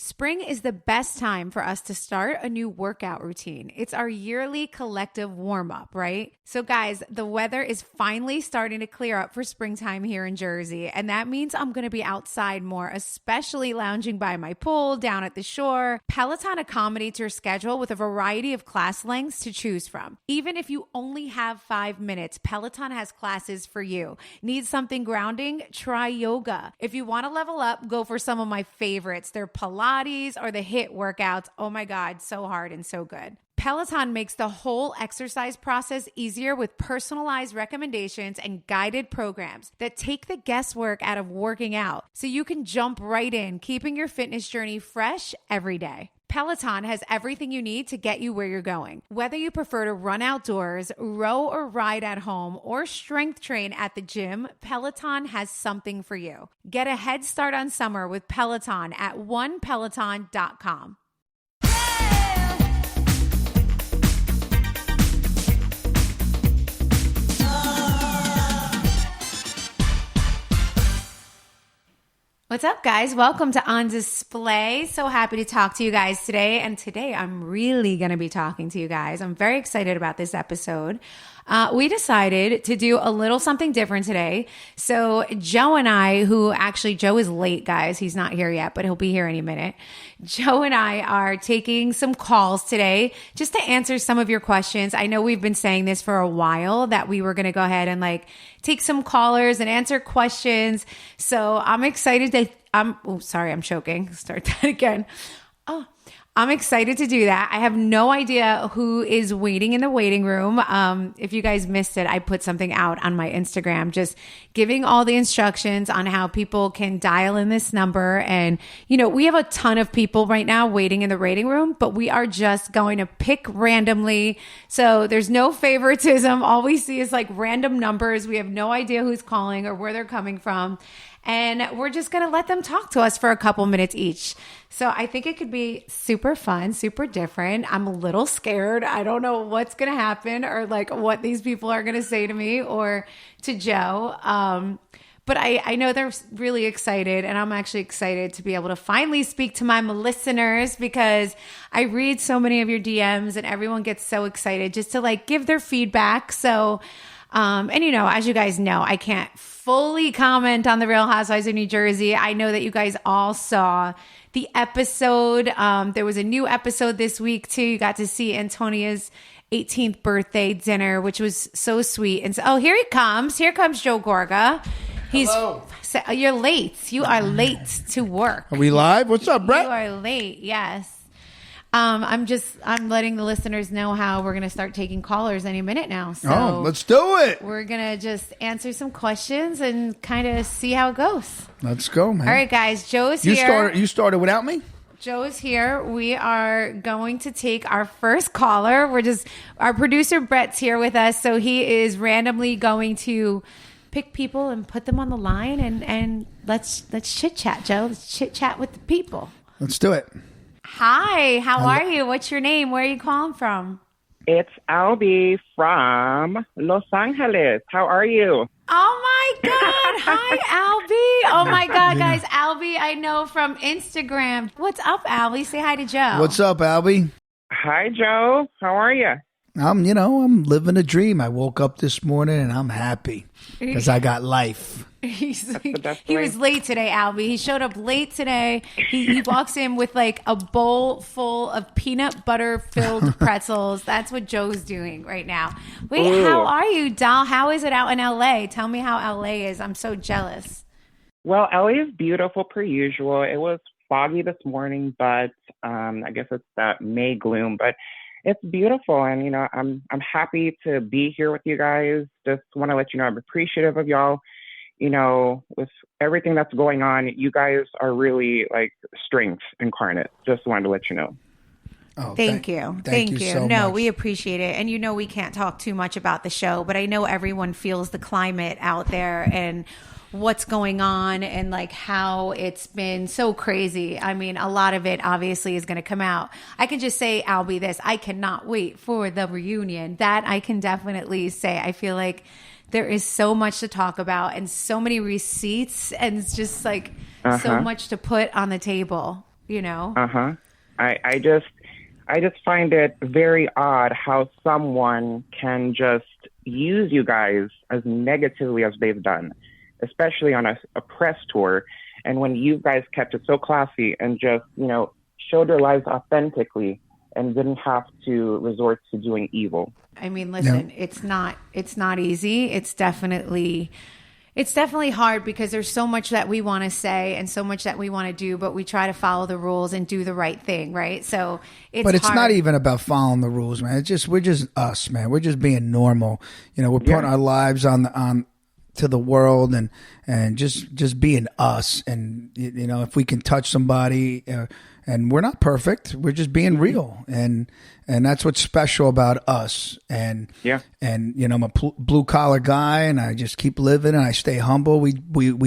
Spring is the best time for us to start a new workout routine. It's our yearly collective warm-up, right? So guys, the weather is finally starting to clear up for springtime here in Jersey, and that means I'm going to be outside more, especially lounging by my pool, down at the shore. Peloton accommodates your schedule with a variety of class lengths to choose from. Even if you only have 5 minutes, Peloton has classes for you. Need something grounding? Try yoga. If you want to level up, go for some of my favorites. They're Pilates or the HIIT workouts. Oh my God, so hard and so good. Peloton makes the whole exercise process easier with personalized recommendations and guided programs that take the guesswork out of working out so you can jump right in, keeping your fitness journey fresh every day. Peloton has everything you need to get you where you're going. Whether you prefer to run outdoors, row or ride at home, or strength train at the gym, Peloton has something for you. Get a head start on summer with Peloton at onepeloton.com. What's up, guys? Welcome to On Display. So happy to talk to you guys today. And today I'm really going to be talking to you guys. I'm very excited about this episode. We decided to do a little something different today. So Joe and I, Joe is late, guys. He's not here yet, but he'll be here any minute. Joe and I are taking some calls today just to answer some of your questions. I know we've been saying this for a while that we were going to go ahead and take some callers and answer questions. So I'm excited to, I'm choking. Start that again. I'm excited to do that. I have no idea who is waiting in the waiting room. If you guys missed it, I put something out on my Instagram, just giving all the instructions on how people can dial in this number. And, we have a ton of people right now waiting in the waiting room, but we are just going to pick randomly. So there's no favoritism. All we see is random numbers. We have no idea who's calling or where they're coming from. And we're just going to let them talk to us for a couple minutes each. So I think it could be super fun, super different. I'm a little scared. I don't know what's going to happen or what these people are going to say to me or to Joe. But I know they're really excited, and I'm actually excited to be able to finally speak to my Melisteners because I read so many of your DMs and everyone gets so excited just to give their feedback. So as you guys know, I can't fully comment on the Real Housewives of New Jersey. I know that you guys all saw the episode. There was a new episode this week too. You got to see Antonia's 18th birthday dinner, which was so sweet. And so, here he comes. Here comes Joe Gorga. Hello. You're late. You are late to work. Are we live? What's up, Brett? You are late. Yes. I'm letting the listeners know how we're going to start taking callers any minute now. So let's do it. We're going to just answer some questions and kind of see how it goes. Let's go, man. All right, guys. Joe's here. You started without me? Joe is here. We are going to take our first caller. Our producer Brett's here with us. So he is randomly going to pick people and put them on the line and let's chit chat, Joe. Let's chit chat with the people. Let's do it. Hi, how are you? What's your name? Where are you calling from? It's Alby from Los Angeles. How are you? Oh my God. Hi, Alby. Oh my God, guys. Alby, I know from Instagram. What's up, Alby? Say hi to Joe. What's up, Alby? Hi, Joe. How are you? I'm living a dream. I woke up this morning and I'm happy because I got life. He was late today, Alby. He showed up late today. He walks in with a bowl full of peanut butter filled pretzels. That's what Joe's doing right now. Wait, Ooh. How are you, doll? How is it out in LA? Tell me how LA is. I'm so jealous. Well, LA is beautiful per usual. It was foggy this morning, but I guess it's that May gloom, but it's beautiful. And, I'm happy to be here with you guys. Just want to let you know I'm appreciative of y'all. With everything that's going on, you guys are really strength incarnate. Just wanted to let you know. Oh, thank you. Thank you. So much. We appreciate it. And we can't talk too much about the show, but I know everyone feels the climate out there and what's going on and how it's been so crazy. I mean, a lot of it obviously is going to come out. I can just say, Alby, this, I cannot wait for the reunion. That I can definitely say. I feel like there is so much to talk about and so many receipts and it's just so much to put on the table. you know? Uh-huh. I just find it very odd how someone can just use you guys as negatively as they've done, especially on a press tour. And when you guys kept it so classy and just, showed your lives authentically and didn't have to resort to doing evil. I mean, listen, it's not easy. It's definitely hard because there's so much that we want to say and so much that we want to do, but we try to follow the rules and do the right thing, right? So it's hard. Not even about following the rules, man. We're just us, man. We're just being normal. We're putting our lives on to the world and just being us. And if we can touch somebody, and we're not perfect, we're just being real, and that's what's special about us. And I'm a blue collar guy, and I just keep living, and I stay humble. We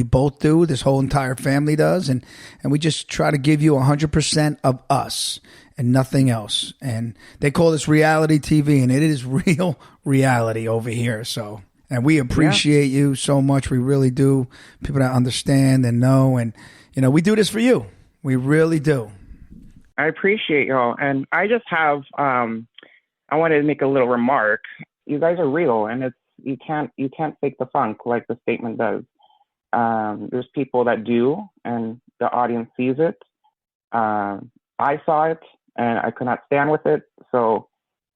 both do. This whole entire family does, and we just try to give you 100% of us and nothing else. And they call this reality TV, and it is real reality over here. So. And we appreciate you so much. We really do. People that understand and know. And, we do this for you. We really do. I appreciate y'all. And I just have, I wanted to make a little remark. You guys are real, and you can't fake the funk like the statement does. There's people that do, and the audience sees it. I saw it, and I could not stand with it. So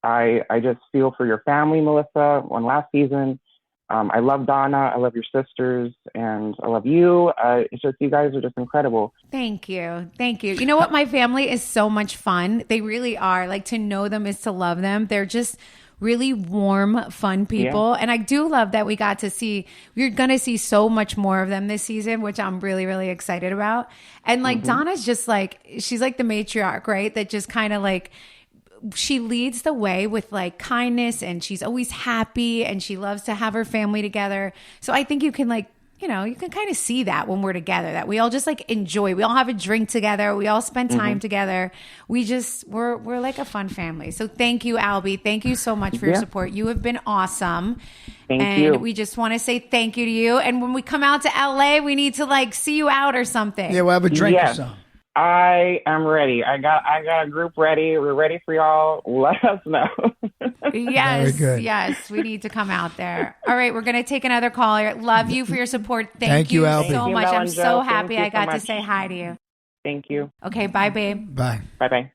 I just feel for your family, Melissa, on last season. I love Donna. I love your sisters, and I love you. It's just, you guys are just incredible. Thank you. You know what? My family is so much fun. They really are. Like, to know them is to love them. They're just really warm, fun people. Yeah. And I do love that we're going to see so much more of them this season, which I'm really, really excited about. And like, Donna's just like, she's like the matriarch, right? That just kind of like, she leads the way with like kindness, and she's always happy, and she loves to have her family together. So I think you can you can kind of see that when we're together, that we all just like enjoy. We all have a drink together. We all spend time together. We're like a fun family. So thank you, Alby. Thank you so much for your support. You have been awesome. Thank you. We just want to say thank you to you. And when we come out to LA, we need to like see you out or something. Yeah, we'll have a drink or something. I am ready. I got a group ready. We're ready for y'all. Let us know. Yes. We need to come out there. All right, we're going to take another caller. Love you for your support. Thank you Alby. so much. I'm so happy I got to say hi to you. Thank you. Okay, bye, babe. Bye. Bye-bye.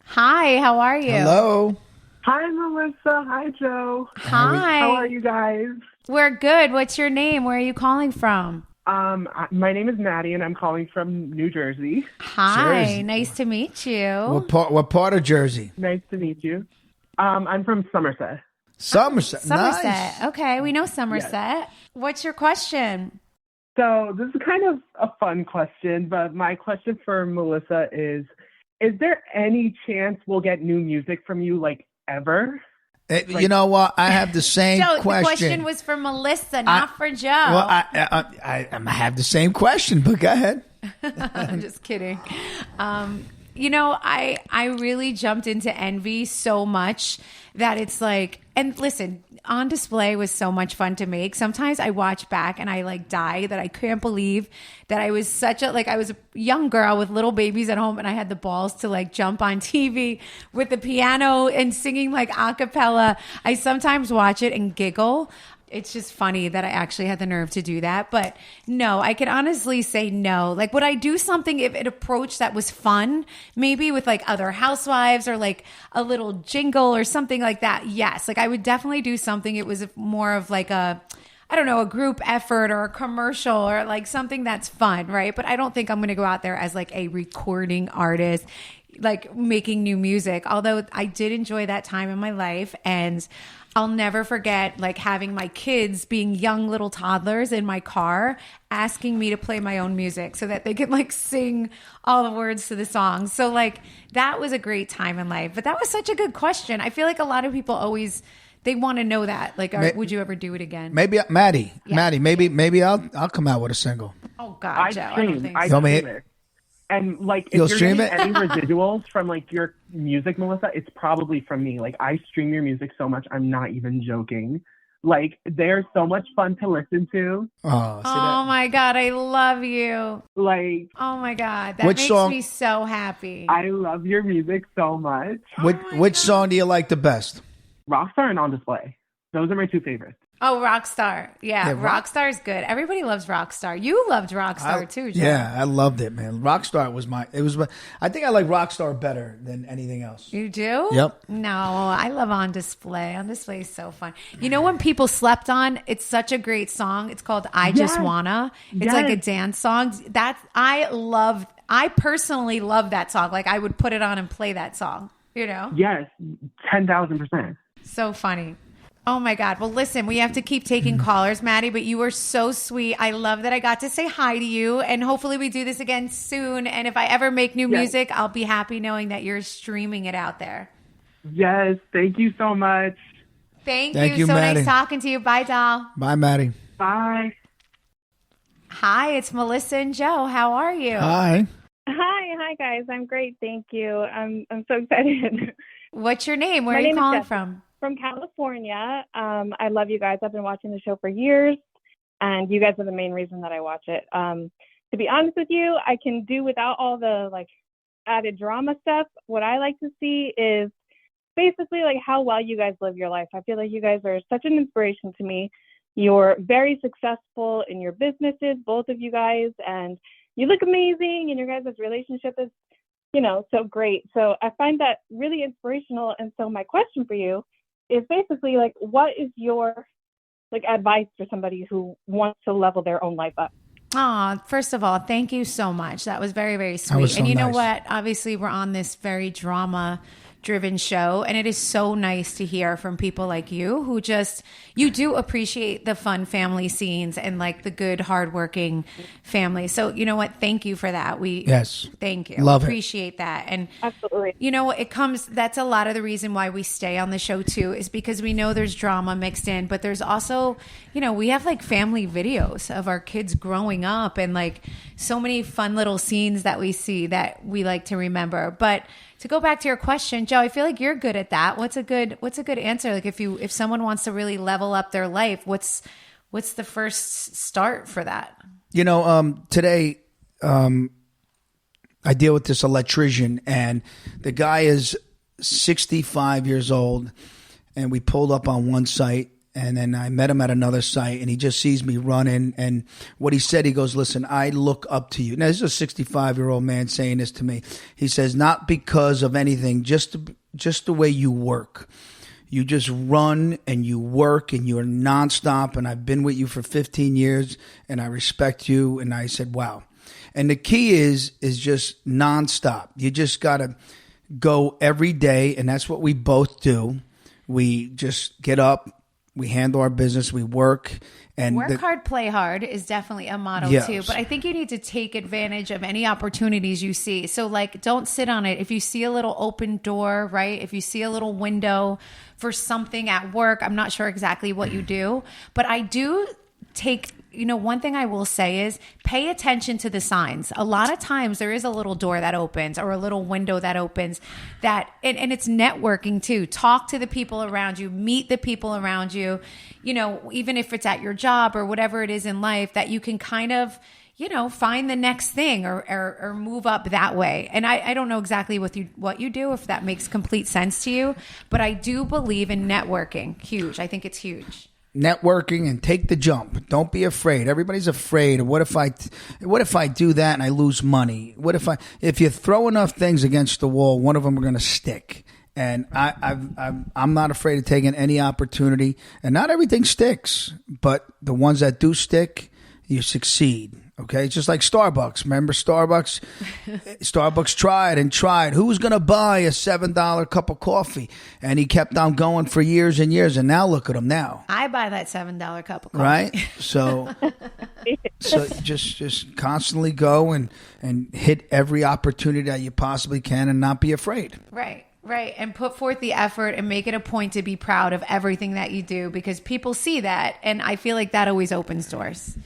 Hi, how are you? Hello. Hi, Melissa. Hi, Joe. Hi. How are you guys? We're good. What's your name? Where are you calling from? My name is Maddie, and I'm calling from New Jersey. Hi, Jersey. Nice to meet you. What part of Jersey? Nice to meet you. I'm from Somerset. Somerset. Somerset. Nice. Okay, we know Somerset. Yes. What's your question? So this is kind of a fun question, but my question for Melissa is there any chance we'll get new music from you, like, ever? You know what? I have the same Joe, question. The question was for Melissa, not for Joe. Well, I have the same question, but go ahead. I'm just kidding. I really jumped into Envy so much that it's like, and listen, On Display was so much fun to make. Sometimes I watch back and I like die that I can't believe that I was I was a young girl with little babies at home, and I had the balls to like jump on TV with the piano and singing like a cappella. I sometimes watch it and giggle. It's just funny that I actually had the nerve to do that. But no, I can honestly say no. Like, would I do something if it approached that was fun? Maybe with like other housewives or like a little jingle or something like that. Yes. Like, I would definitely do something. It was more of like a group effort or a commercial or like something that's fun, right? But I don't think I'm going to go out there as like a recording artist, like making new music. Although I did enjoy that time in my life, and I'll never forget like having my kids being young little toddlers in my car asking me to play my own music so that they could like sing all the words to the song. So like that was a great time in life. But that was such a good question. I feel like a lot of people always, they want to know that. Like, would you ever do it again? Maybe Maddie, maybe I'll come out with a single. Oh God, Joe, I don't think so. I stream it. And like, if you'll you're stream getting it? any residuals from like your music, Melissa, it's probably from me. Like, I stream your music so much, I'm not even joking. Like, they're so much fun to listen to. Oh my God, I love you. Like, oh my God, that Which makes song- me so happy. I love your music so much. Which song do you like the best? Rockstar and On Display. Those are my two favorites. Oh, Rockstar. Yeah, Rockstar is good. Everybody loves Rockstar. You loved Rockstar too, Joe. Yeah, I loved it, man. Rockstar was I think I like Rockstar better than anything else. You do? Yep. No, I love On Display. On Display is so fun. You know when people slept on? It's such a great song. It's called I Just Wanna. It's like a dance song. I personally love that song. Like I would put it on and play that song, you know? Yes, 10,000%. So funny. Oh my God. Well, listen, we have to keep taking callers, Maddie, but you were so sweet. I love that I got to say hi to you, and hopefully we do this again soon. And if I ever make new music, I'll be happy knowing that you're streaming it out there. Yes. Thank you so much. Thank you. So Maddie. nice talking to you. Bye, doll. Bye, Maddie. Bye. Hi, it's Melissa and Joe. How are you? Hi. Hi guys. I'm great, thank you. I'm so excited. What's your name? Where My are you name is calling Jessica. from? From California. I love you guys. I've been watching the show for years, and you guys are the main reason that I watch it. To be honest with you, I can do without all the like added drama stuff. What I like to see is basically like how well you guys live your life. I feel like you guys are such an inspiration to me. You're very successful in your businesses, both of you guys, and you look amazing, and your guys' relationship is, so great. So I find that really inspirational. And so my question for you is basically like, what is your like advice for somebody who wants to level their own life up? First of all, thank you so much. That was very, very sweet. That was so and you know nice. what? Obviously, we're on this very drama-driven show, and it is so nice to hear from people like you who you do appreciate the fun family scenes and like the good, hardworking family. So you know what? Thank you for that. Thank you. Love it. Appreciate that. And Absolutely. that's a lot of the reason why we stay on the show too, is because we know there's drama mixed in, but there's also, we have like family videos of our kids growing up and like so many fun little scenes that we see that we like to remember. But to go back to your question, Joe, I feel like you're good at that. What's a good answer? Like if someone wants to really level up their life, what's the first start for that? Today, I deal with this electrician, and the guy is 65 years old, and we pulled up on one site, and then I met him at another site, and he just sees me running, and what he said, he goes, listen, I look up to you. Now, this is a 65-year-old man saying this to me. He says, not because of anything, just the way you work. You just run and you work and you're nonstop, and I've been with you for 15 years, and I respect you. And I said, wow. And the key is just nonstop. You just got to go every day, and that's what we both do. We just get up, we handle our business, we work. And work hard, play hard is definitely a motto too. But I think you need to take advantage of any opportunities you see. So like, don't sit on it. If you see a little open door, right? If you see a little window for something at work, I'm not sure exactly what you do, but I do take, one thing I will say is pay attention to the signs. A lot of times there is a little door that opens or a little window that opens and it's networking too. Talk to the people around you, meet the people around you, even if it's at your job or whatever it is in life, that you can kind of, find the next thing or move up that way. And I don't know exactly what you do, if that makes complete sense to you, but I do believe in networking. Huge. I think it's huge. Networking and take the jump. Don't be afraid. Everybody's afraid. What if I do that and I lose money? If you throw enough things against the wall, one of them are going to stick. And I'm not afraid of taking any opportunity. And not everything sticks, but the ones that do stick, you succeed. Okay, it's just like Starbucks. Remember Starbucks? Starbucks tried and tried. Who's going to buy a $7 cup of coffee? And he kept on going for years and years. And now look at him now. I buy that $7 cup of coffee. Right? So just constantly go and hit every opportunity that you possibly can and not be afraid. Right. Right. And put forth the effort and make it a point to be proud of everything that you do, because people see that. And I feel like that always opens doors.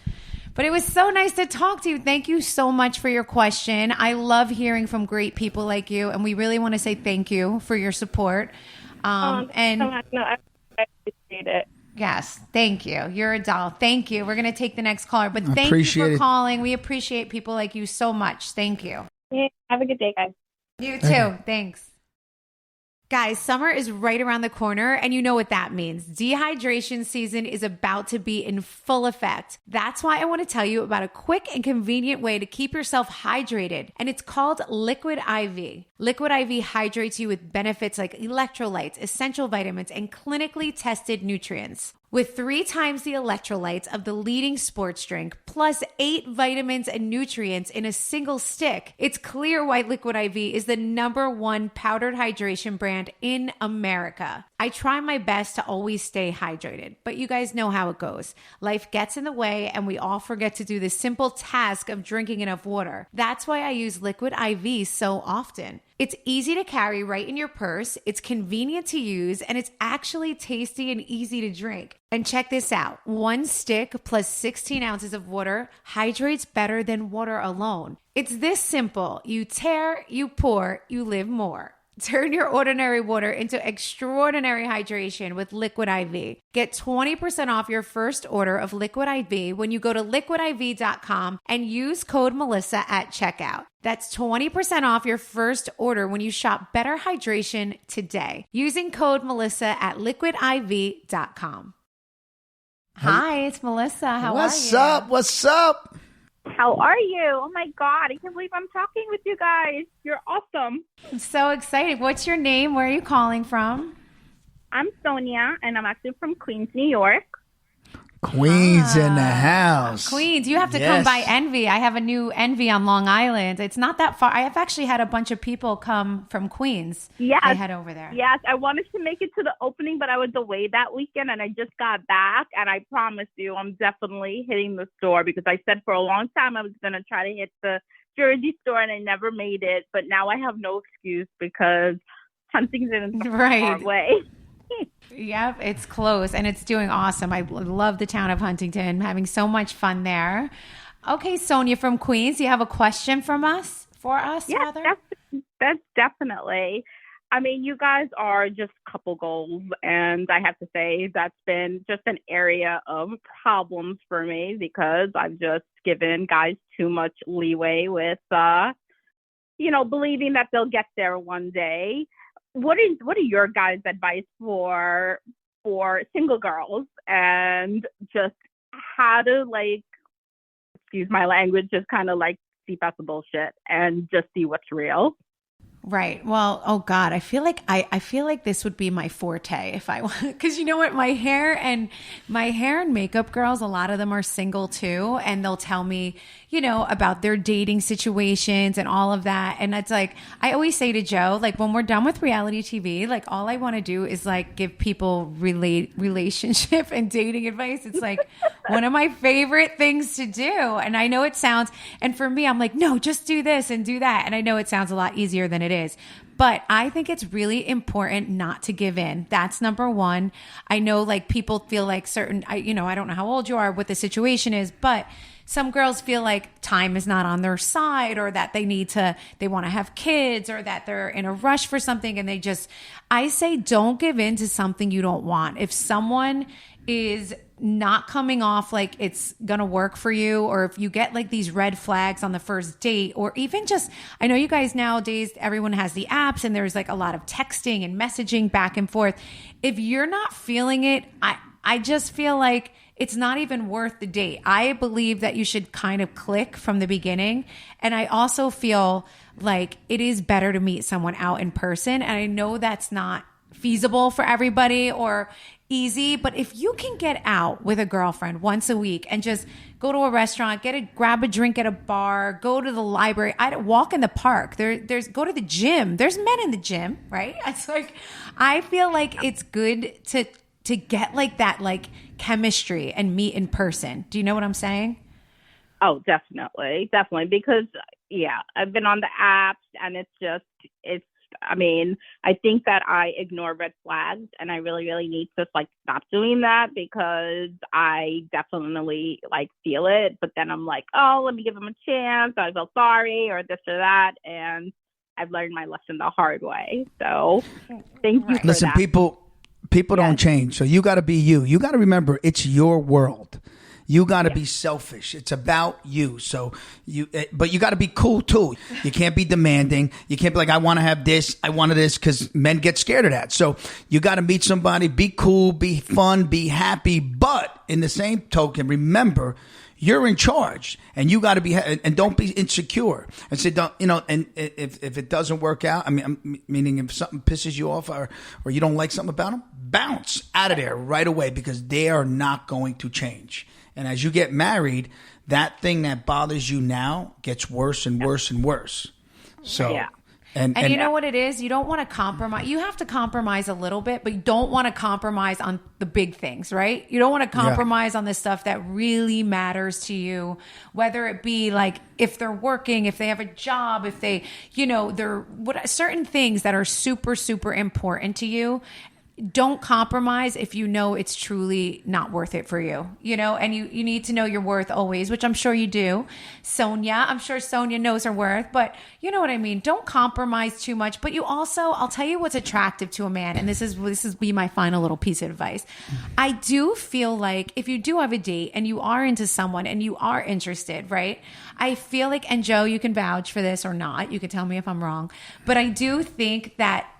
But it was so nice to talk to you. Thank you so much for your question. I love hearing from great people like you, and we really want to say thank you for your support. So much. No, I appreciate it. Yes. Thank you. You're a doll. Thank you. We're going to take the next caller, but thank you for calling. We appreciate people like you so much. Thank you. Yeah, have a good day, guys. You too. Thanks. Guys, summer is right around the corner, and you know what that means. Dehydration season is about to be in full effect. That's why I want to tell you about a quick and convenient way to keep yourself hydrated, and it's called Liquid IV. Liquid IV hydrates you with benefits like electrolytes, essential vitamins, and clinically tested nutrients. With 3 times the electrolytes of the leading sports drink, plus 8 vitamins and nutrients in a single stick, it's clear why Liquid IV is the #1 powdered hydration brand in America. I try my best to always stay hydrated, but you guys know how it goes. Life gets in the way, and we all forget to do the simple task of drinking enough water. That's why I use Liquid IV so often. It's easy to carry right in your purse, it's convenient to use, and it's actually tasty and easy to drink. And check this out. 1 stick plus 16 ounces of water hydrates better than water alone. It's this simple. You tear, you pour, you live more. Turn your ordinary water into extraordinary hydration with Liquid IV. Get 20% off your first order of Liquid IV when you go to liquidiv.com and use code Melissa at checkout. That's 20% off your first order when you shop Better Hydration today using code Melissa at liquidiv.com. Hi, it's Melissa. How are you? What's up? What's up? How are you? Oh my God, I can't believe I'm talking with you guys. You're awesome. I'm so excited. What's your name? Where are you calling from? I'm Sonia, and I'm actually from Queens, New York. Queens in the house. Queens, you have to come by Envy. I have a new Envy on Long Island. It's not that far. I have actually had a bunch of people come from Queens. Yes. They head over there. Yes, I wanted to make it to the opening, but I was away that weekend, and I just got back, and I promise you I'm definitely hitting the store because I said for a long time I was going to try to hit the Jersey store, and I never made it, but now I have no excuse because Huntington is far away. Yep, it's close and it's doing awesome. I love the town of Huntington. I'm having so much fun there. Okay, Sonia from Queens, you have a question for us? Yeah, that's definitely. I mean, you guys are just couple goals, and I have to say that's been just an area of problems for me because I've just given guys too much leeway with, believing that they'll get there one day. What are your guys' advice for single girls and just how to, like, excuse my language, just kind of like see past the bullshit and just see what's real? Right. Well, oh God, I feel like this would be my forte if I want, because you know what, my hair and makeup girls, a lot of them are single too, and they'll tell me, about their dating situations and all of that. And it's like, I always say to Joe, like when we're done with reality TV, like all I want to do is like give people relationship and dating advice. It's like one of my favorite things to do. And I know it sounds, and for me, I'm like, no, just do this and do that. And I know it sounds a lot easier than it is. But I think it's really important not to give in. That's number one. I know like people feel like I don't know how old you are, what the situation is, but some girls feel like time is not on their side, or that they want to have kids, or that they're in a rush for something. And I say, don't give in to something you don't want. If someone is not coming off like it's going to work for you, or if you get like these red flags on the first date, or even just, I know you guys nowadays, everyone has the apps and there's like a lot of texting and messaging back and forth. If you're not feeling it, I just feel like it's not even worth the date. I believe that you should kind of click from the beginning. And I also feel like it is better to meet someone out in person. And I know that's not feasible for everybody or easy, but if you can get out with a girlfriend once a week and just go to a restaurant, grab a drink at a bar, go to the library, walk in the park, there's go to the gym. There's men in the gym, right? It's like, I feel like it's good to get like that, like chemistry and meet in person. Do you know what I'm saying? Oh, definitely. Because I've been on the apps and I think that I ignore red flags, and I really, really need to like stop doing that because I definitely like feel it. But then I'm like, oh, let me give them a chance. I feel sorry or this or that. And I've learned my lesson the hard way. So thank you for Listen, that. People don't change. So you got to be you. You got to remember it's your world. You got to be selfish. It's about you. So but you got to be cool too. You can't be demanding. You can't be like, I want to have this. I wanted this, because men get scared of that. So you got to meet somebody, be cool, be fun, be happy. But in the same token, remember, you're in charge, and you got to be, and don't be insecure. And say, don't, and if it doesn't work out, meaning if something pisses you off or you don't like something about them, bounce out of there right away, because they are not going to change. And as you get married, that thing that bothers you now gets worse and worse and worse. So, and you know what it is? You don't want to compromise. You have to compromise a little bit, but you don't want to compromise on the big things, right? You don't want to compromise on the stuff that really matters to you, whether it be like if they're working, if they have a job, if they, they're certain things that are super, super important to you. Don't compromise if you know it's truly not worth it for you, and you need to know your worth always, which I'm sure you do. I'm sure Sonia knows her worth, but you know what I mean? Don't compromise too much, but you also, I'll tell you what's attractive to a man. And this is be my final little piece of advice. I do feel like if you do have a date and you are into someone and you are interested, right? I feel like, and Joe, you can vouch for this or not. You can tell me if I'm wrong, but I do think that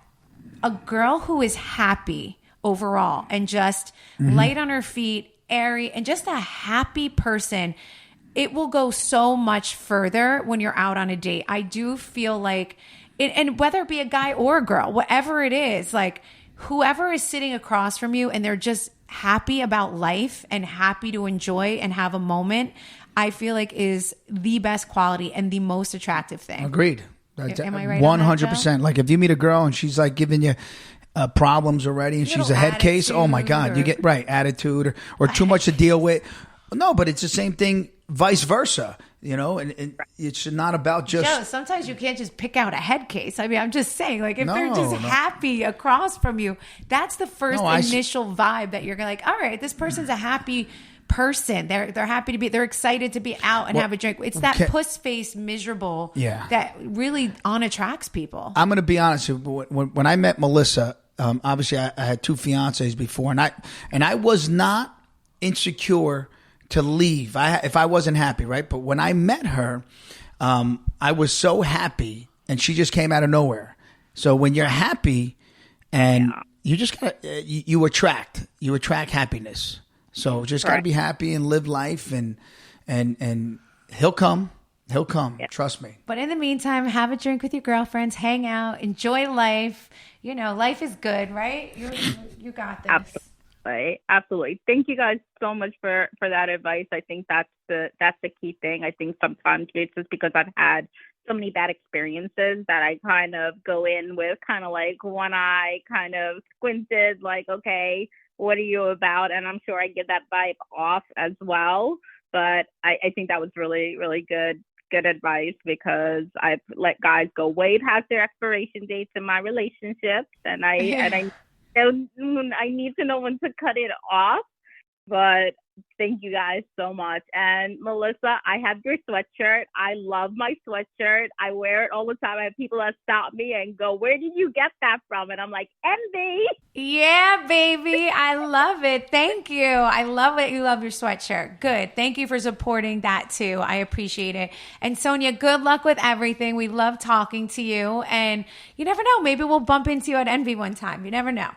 a girl who is happy overall and just light on her feet, airy, and just a happy person, it will go so much further when you're out on a date. I do feel like, and whether it be a guy or a girl, whatever it is, like whoever is sitting across from you and they're just happy about life and happy to enjoy and have a moment, I feel like is the best quality and the most attractive thing. Agreed. Am I right? 100%. Like if you meet a girl and she's like giving you problems already, and she's a head case, oh my God, you get attitude or too much to deal with. No, but it's the same thing, vice versa. And it's not about just. Joe, sometimes you can't just pick out a head case. I mean, I'm just saying, like if they're just happy across from you, that's the first initial vibe that you're like, all right, this person's a happy person. They're happy to be, they're excited to be out and have a drink. It's that puss face miserable that really unattracts people. I'm going to be honest. When I met Melissa, obviously I had 2 fiancés before, and I was not insecure to leave if I wasn't happy, right? But when I met her, I was so happy, and she just came out of nowhere. So when you're happy, and you just gotta, you attract happiness. So just got to be happy and live life, and he'll come. He'll come. Yeah. Trust me. But in the meantime, have a drink with your girlfriends, hang out, enjoy life. Life is good, right? You got this. Absolutely. Thank you guys so much for that advice. I think that's the key thing. I think sometimes it's just because I've had so many bad experiences that I kind of go in with kind of like one eye kind of squinted, like, okay, what are you about? And I'm sure I get that vibe off as well. But I think that was really, really good advice, because I've let guys go way past their expiration dates in my relationships, and I need to know when to cut it off. But thank you guys so much. And Melissa, I have your sweatshirt. I love my sweatshirt. I wear it all the time. I have people that stop me and go, where did you get that from? And I'm like, envy. Yeah, baby. I love it. Thank you. I love it. You love your sweatshirt. Good. Thank you for supporting that too. I appreciate it. And Sonia, good luck with everything. We love talking to you. And you never know. Maybe we'll bump into you at Envy one time. You never know.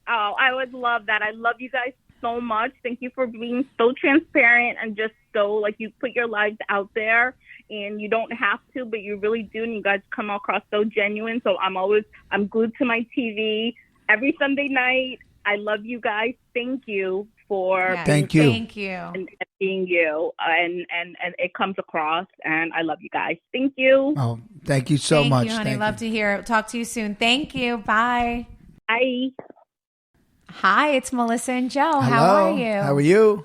Oh, I would love that. I love you guys so much. Thank you for being so transparent and just so, like, you put your lives out there, and you don't have to, but you really do, and you guys come across so genuine. So I'm glued to my TV every Sunday night. I love you guys. Thank you for thank you and being you, and it comes across, and I love you guys. Thank you. Oh, thank you so much. Thank you, honey. Love to hear it. Talk to you soon. Thank you. Bye. Bye. Hi, it's Melissa and Joe. Hello. How are you? How are you?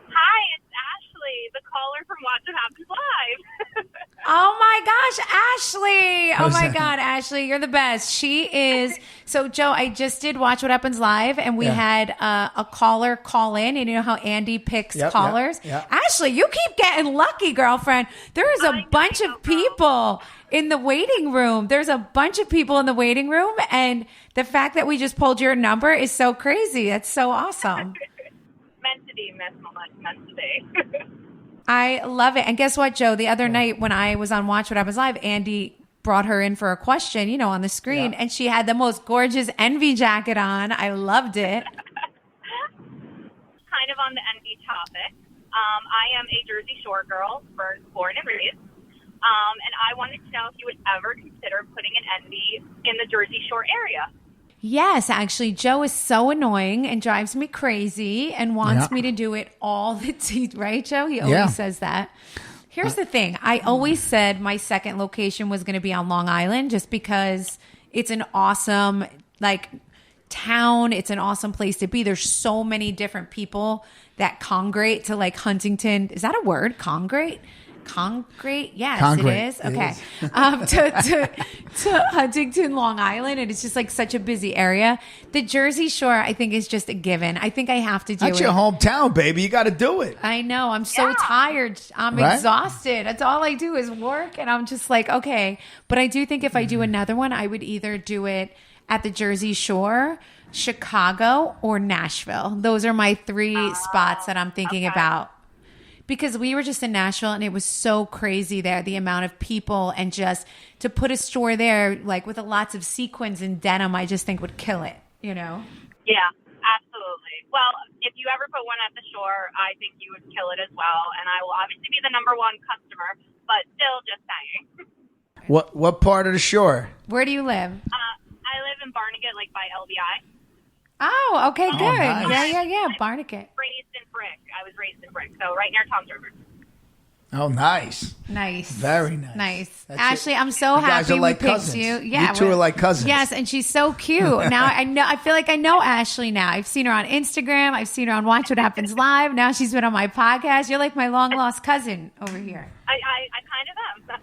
Hi, it's Ashley, the caller from Watch What Happens Live. Oh my gosh, Ashley. Oh my God, Ashley, you're the best. She is. So, Joe, I just did Watch What Happens Live, and we had a caller call in. And you know how Andy picks callers? Yep. Ashley, you keep getting lucky, girlfriend. There is a bunch of people in the waiting room. There's a bunch of people in the waiting room, and the fact that we just pulled your number is so crazy. That's so awesome. Meant to be, meant to be. I love it. And guess what, Joe? The other night when I was on Watch What Happens Live, Andy brought her in for a question, you know, on the screen, and she had the most gorgeous Envy jacket on. I loved it. Kind of on the Envy topic. I am a Jersey Shore girl, born and raised. And I wanted to know if you would ever consider putting an Envy in the Jersey Shore area. Yes, actually, Joe is so annoying and drives me crazy and wants me to do it all the time. Right, Joe? He always says that. Here's the thing. I always said my second location was going to be on Long Island just because it's an awesome, town. It's an awesome place to be. There's so many different people that congregate to, Huntington. Is that a word? Congregate? Yes, Congregate. It is. Okay. To Huntington, Long Island, and it's just such a busy area. The Jersey Shore, I think, is just a given. I think I have to do That's it. your hometown, baby. You got to do it. I know. I'm so tired. I'm exhausted. That's all I do is work, and I'm just okay. But I do think if I do another one, I would either do it at the Jersey Shore, Chicago, or Nashville. Those are my three spots that I'm thinking about. Because we were just in Nashville and it was so crazy there, the amount of people, and just to put a store there, with lots of sequins and denim, I just think would kill it, you know? Yeah, absolutely. Well, if you ever put one at the Shore, I think you would kill it as well. And I will obviously be the number one customer, but still just saying. What part of the Shore? Where do you live? I live in Barnegat, by LBI. Oh, okay, good. Nice. Yeah, Barnegat. I was raised in Brick, so right near Tom's River. Oh, nice. Nice. Very nice. Nice. That's Ashley, it. I'm so You guys happy are like we picked cousins. you. Yeah, you two are like cousins. Yes, and she's so cute. Now I feel like I know Ashley now. I've seen her on Instagram. I've seen her on Watch What Happens Live. Now she's been on my podcast. You're like my long lost cousin over here. I kind of am.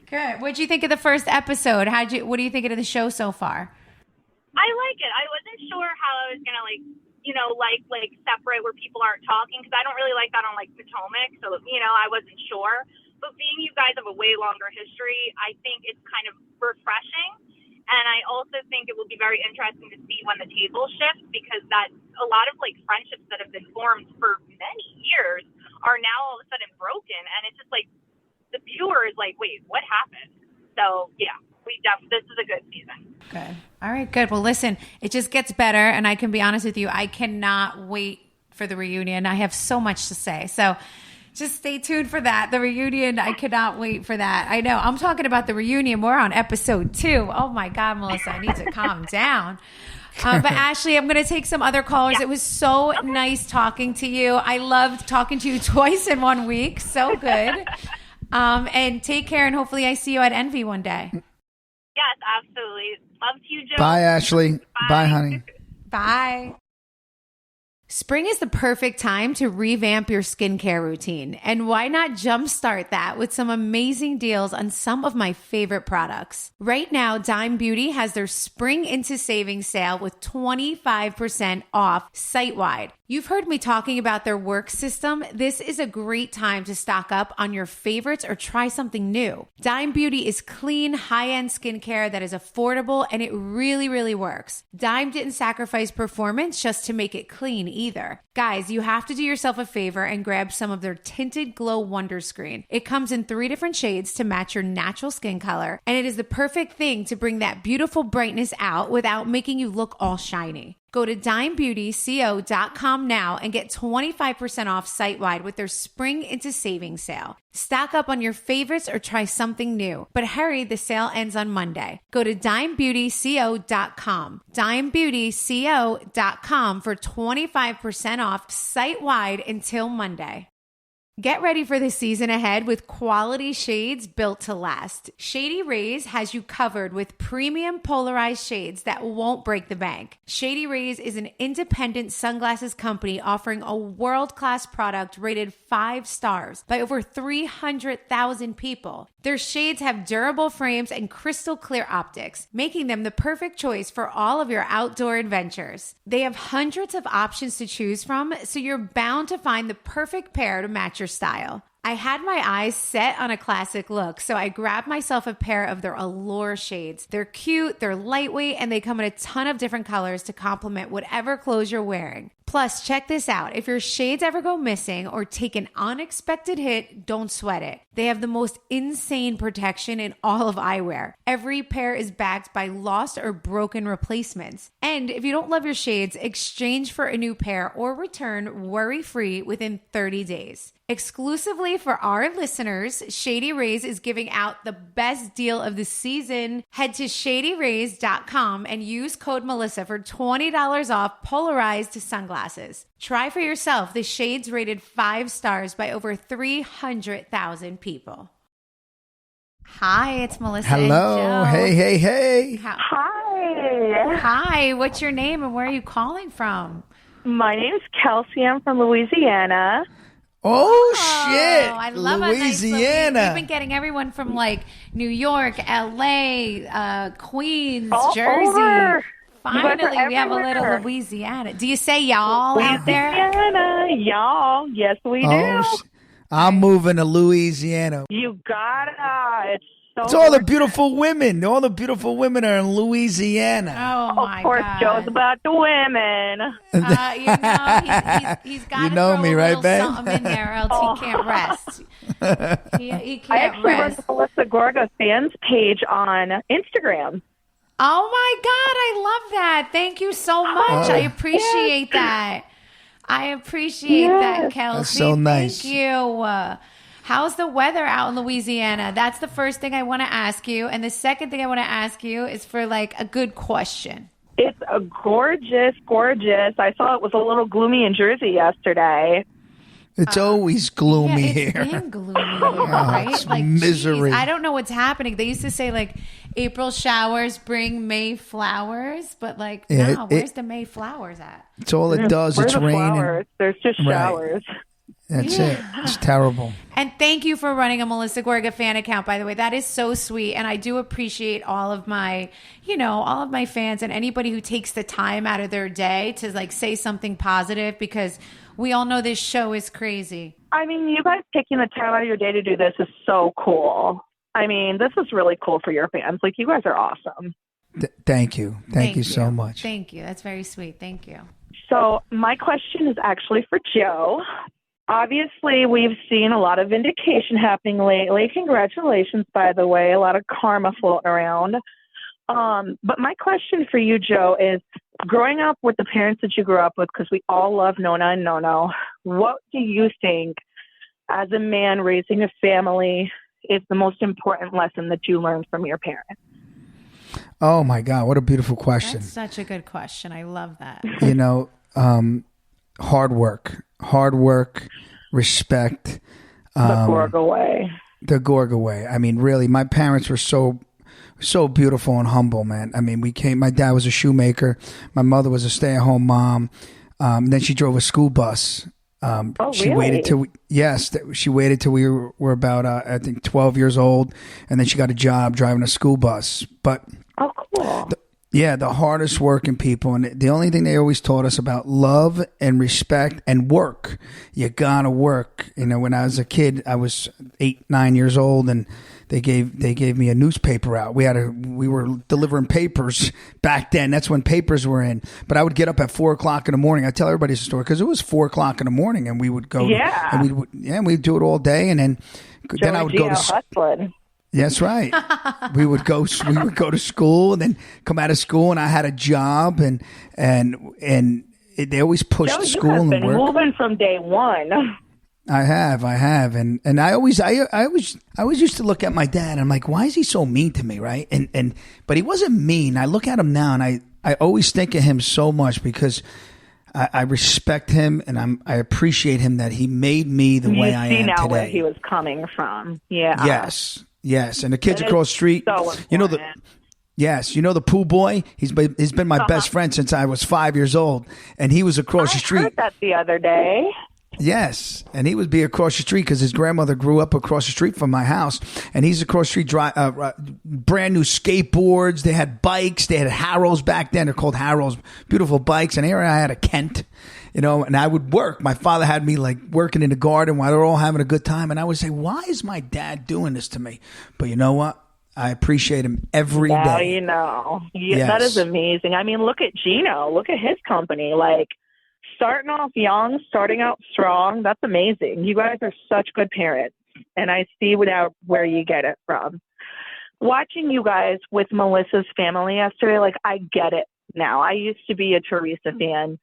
Good. What'd you think of the first episode? What do you think of the show so far? I like it. I wasn't sure how I was gonna separate where people aren't talking, because I don't really like that on Potomac. So I wasn't sure. But being you guys have a way longer history, I think it's kind of refreshing. And I also think it will be very interesting to see when the table shifts, because that a lot of friendships that have been formed for many years are now all of a sudden broken, and it's just the viewer is wait, what happened? So yeah, this is a good season. Good. All right, good. Well, listen, it just gets better, and I can be honest with you, I cannot wait for the reunion. I have so much to say. So just stay tuned for that. The reunion, I cannot wait for that. I know. I'm talking about the reunion. We're on episode 2. Oh, my God, Melissa, I need to calm down. But Ashley, I'm going to take some other callers. It was so nice talking to you. I loved talking to you twice in 1 week. So good. And take care, and hopefully I see you at Envy one day. Yes, absolutely. Love to you, Joe. Bye, Ashley. Bye, honey. Bye. Spring is the perfect time to revamp your skincare routine. And why not jumpstart that with some amazing deals on some of my favorite products? Right now, Dime Beauty has their Spring into Savings sale with 25% off site-wide. You've heard me talking about their work system. This is a great time to stock up on your favorites or try something new. Dime Beauty is clean, high-end skincare that is affordable, and it really, really works. Dime didn't sacrifice performance just to make it clean either. Guys, you have to do yourself a favor and grab some of their Tinted Glow Wonder Screen. It comes in 3 different shades to match your natural skin color, and it is the perfect thing to bring that beautiful brightness out without making you look all shiny. Go to dimebeautyco.com now and get 25% off site-wide with their Spring into Savings sale. Stock up on your favorites or try something new. But hurry, the sale ends on Monday. Go to dimebeautyco.com. dimebeautyco.com for 25% off site-wide until Monday. Get ready for the season ahead with quality shades built to last. Shady Rays has you covered with premium polarized shades that won't break the bank. Shady Rays is an independent sunglasses company offering a world-class product rated 5 stars by over 300,000 people. Their shades have durable frames and crystal clear optics, making them the perfect choice for all of your outdoor adventures. They have hundreds of options to choose from, so you're bound to find the perfect pair to match your style. I had my eyes set on a classic look, so I grabbed myself a pair of their Allure shades. They're cute, they're lightweight, and they come in a ton of different colors to complement whatever clothes you're wearing. Plus, check this out. If your shades ever go missing or take an unexpected hit, don't sweat it. They have the most insane protection in all of eyewear. Every pair is backed by lost or broken replacements. And if you don't love your shades, exchange for a new pair or return worry-free within 30 days. Exclusively for our listeners, Shady Rays is giving out the best deal of the season. Head to shadyrays.com and use code Melissa for $20 off polarized sunglasses. Try for yourself the shades rated 5 stars by over 300,000 people. Hi, it's Melissa. Hello. And Joe. Hey. Hi. Hi, what's your name and where are you calling from? My name's Kelsey. I'm from Louisiana. Oh, shit. I love Louisiana. We've been getting everyone from like New York, LA, Queens, All Jersey. over. Finally, we have a little Louisiana. Do you say y'all out there? Louisiana, y'all. Yes, we do. I'm moving to Louisiana. You gotta. It's all the beautiful women. All the beautiful women are in Louisiana. Oh, my God. Of course, Joe's about the women. He's got You to know throw me, a right, little babe? something in there, or else he can't rest. He can't I actually run rest. the Melissa Gorga fans page on Instagram. Oh, my God. I love that. Thank you so much. I appreciate that. I appreciate that, Kelsey. That's so nice. Thank you. How's the weather out in Louisiana? That's the first thing I want to ask you. And the second thing I want to ask you is for like a good question. It's a gorgeous. I saw it was a little gloomy in Jersey yesterday. It's always gloomy It's here. been gloomy here, right? It's Like misery. geez, I don't know what's happening. They used to say like April showers bring May flowers, but like now, where's the May flowers at? It's all it does. Where It's the raining. flowers? There's just showers. That's it. It's terrible. And thank you for running a Melissa Gorga fan account, by the way. That is so sweet. And I do appreciate all of my fans and anybody who takes the time out of their day to like say something positive, because we all know this show is crazy. I mean, you guys taking the time out of your day to do this is so cool. I mean, this is really cool for your fans. Like, you guys are awesome. Thank you. Thank you so much. Thank you. That's very sweet. Thank you. So my question is actually for Joe. Obviously, we've seen a lot of vindication happening lately. Congratulations, by the way. A lot of karma floating around. But my question for you, Joe, is growing up with the parents that you grew up with, because we all love Nona and Nono, what do you think, as a man raising a family, is the most important lesson that you learned from your parents? Oh, my God. What a beautiful question. That's such a good question. I love that. You know, hard work, respect. The Gorga way. The Gorga way. I mean, really, my parents were so beautiful and humble, man. I mean, my dad was a shoemaker. My mother was a stay-at-home mom. Then she drove a school bus. She really? waited till she waited till we were about, I think, 12 years old. And then she got a job driving a school bus. But oh, cool. the hardest working people. And the only thing they always taught us about love and respect and work. You gotta work. You know, when I was a kid, I was 8-9 years old, and they gave me a newspaper out. We were delivering papers back then. That's when papers were in. But I would get up at 4:00 in the morning. I tell everybody this story because it was 4:00 in the morning, and we would go. Yeah. And we'd do it all day, and then I would go to. Hustling. That's right. We would go to school and then come out of school, and I had a job, and they always pushed Joe, school you have and been work. moving from day one. I have, and I always used to look at my dad, and I'm like, why is he so mean to me, right? But he wasn't mean. I look at him now, and I always think of him so much because I respect him, and I appreciate him that he made me the way I am today. You see now where he was coming from. Yeah. Yes. And the kids across the street, so Yes, the pool boy. He's been my best friend since I was 5 years old, and he was across the street. I heard that the other day. Yes, and he would be across the street because his grandmother grew up across the street from my house, and he's across the street. Brand new skateboards. They had bikes. They had Harrows back then. They're called Harrows. Beautiful bikes. And here I had a Kent. And I would work. My father had me like working in the garden while they're all having a good time, and I would say, "Why is my dad doing this to me?" But you know what? I appreciate him every day. Yes. That is amazing. I mean, look at Gino. Look at his company. Like, starting off young, starting out strong. That's amazing. You guys are such good parents, and I see where you get it from. Watching you guys with Melissa's family yesterday, like, I get it now. I used to be a Teresa fan.